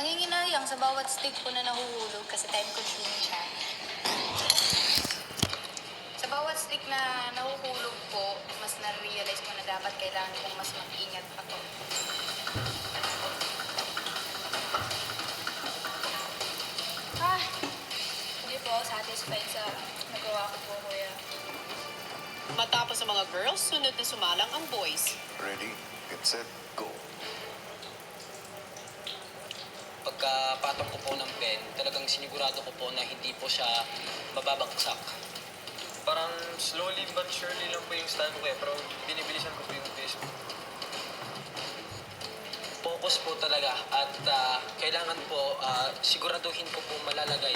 nanginginayang sa bawat stick po na nahuhulog kasi time consuming siya. Sa bawat stick na nahuhulog po, mas na-realize ko na dapat kailangan kong mas mag-ingat pa po. Hindi po ako satisfied sa nagawa ko po, kuya. Matapos ang mga girls, sunod na sumalang ang boys. Ready, get set, go. Pagkapatong ko po ng pen, talagang sinigurado ko po na hindi po siya mababagsak. Parang slowly but surely lang po yung style ko pero binibilisan ko po yung pace ko. Focus po talaga at kailangan po siguraduhin ko po malalagay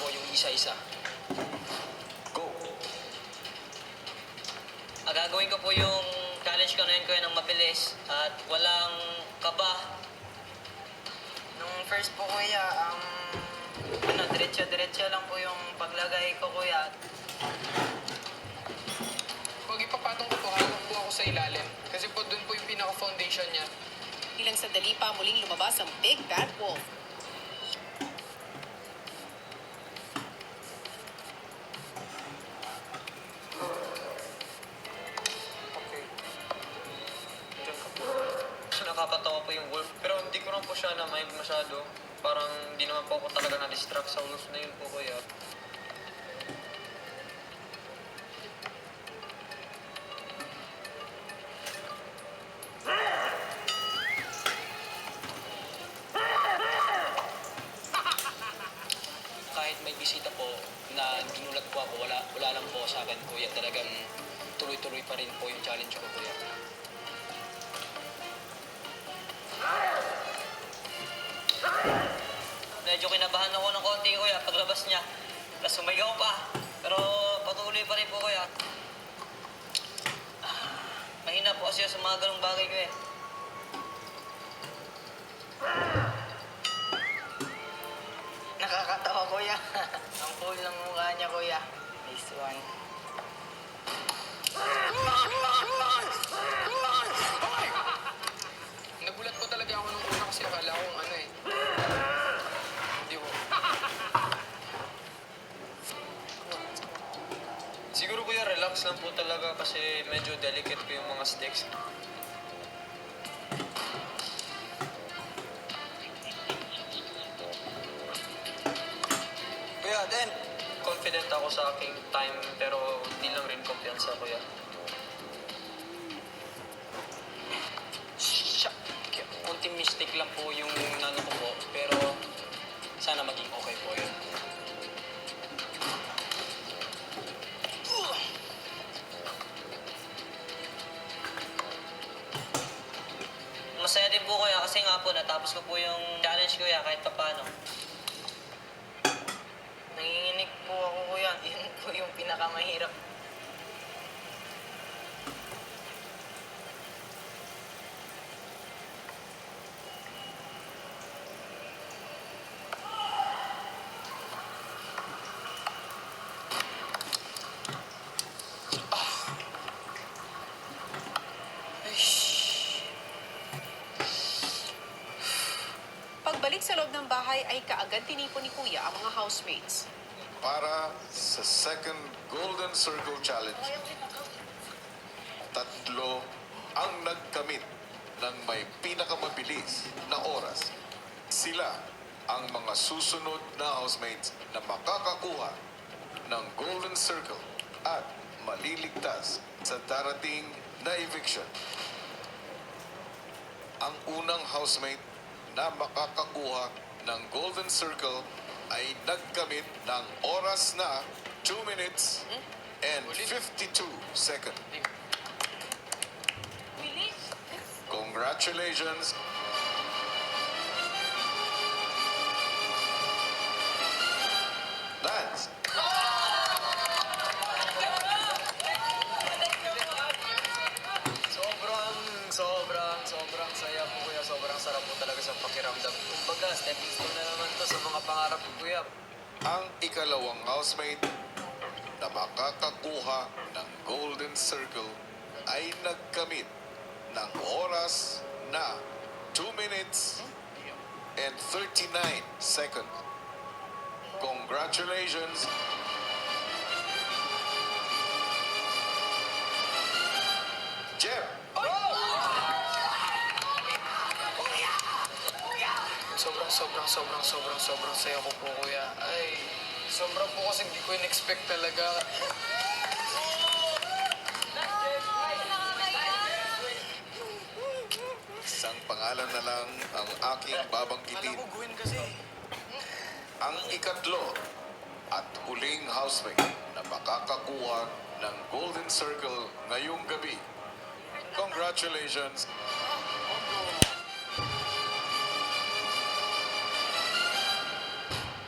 po yung isa-isa. Go. Gagawin ko po yung challenge ko na yun ng mabilis at walang kaba. Nung first po, kuya, diretso-diretso lang po yung paglagay ko, kuya. Pag ipapatong ko po, hawak po ako sa ilalim. Kasi po dun po yung pinaka-foundation niya. Ilang sandali pa muling lumabas ang Big Bad Wolf. Okay. Diyan ka po. Nakakatawa po yung wolf. Pero hindi ko lang po siya na-mind masyado. Parang hindi naman po ako talaga na-distract sa wolf na yun po, kuya. Kahit may bisita po na ginulat po ako, wala lang po sa akin, kuya. Talagang tuloy-tuloy pa rin po yung challenge ko, kuya. Medyo kinabahan ako ng konti, kuya, paglabas niya. Tapos sumigaw pa. Pero patuloy pa rin po, kuya. Mahina po kasi sa mga ganong bagay ko eh. Nakakatawa, kuya. Ang cool ng mukha niya, kuya. Nice one. Nagulat po talaga ako nung una kasi akala kong ano eh. Hindi po. Siguro, kuya, relax lang po talaga kasi medyo delicate po yung mga sticks. Kuya, then, confident ako sa aking time pero hindi lang rin kumpiyansa, kuya. Kunting mistake lang po yung nano ko po, pero sana maging okay po yun. Masaya din po kuya kasi nga po natapos ko po yung challenge kuya kahit paano. Nanginginig po ako, kuya. Yun po yung pinakamahirap. Pagbalik sa loob ng bahay ay kaagad tinipon ni Kuya ang mga housemates. Para sa second Golden Circle Challenge, tatlo ang nagkamit ng may pinakamabilis na oras. Sila ang mga susunod na housemates na makakakuha ng Golden Circle at maliligtas sa darating na eviction. Ang unang housemate na makakakuha ng Golden Circle ay nagkamit ng oras na 2 minutes and 52 seconds. Congratulations! Lance! Sobrang saya po, kuya. Sobrang sarap po talaga sa pakiramdam. Kumbaga, stepping stone na naman to sa mga pangarap ko, kuya. Ang ikalawang housemate na makakakuha ng Golden Circle ay nagkamit ng oras na 2 minutes and 39 seconds. Congratulations! Jeff! Sobrang saya ko po, kuya. Ay, sobrang po kasi hindi ko in-expect talaga. Isang pangalan na lang ang aking babanggitin. Gawin kasi. Ang ikatlo at huling housemate na makakakuha ng Golden Circle ngayong gabi. Congratulations,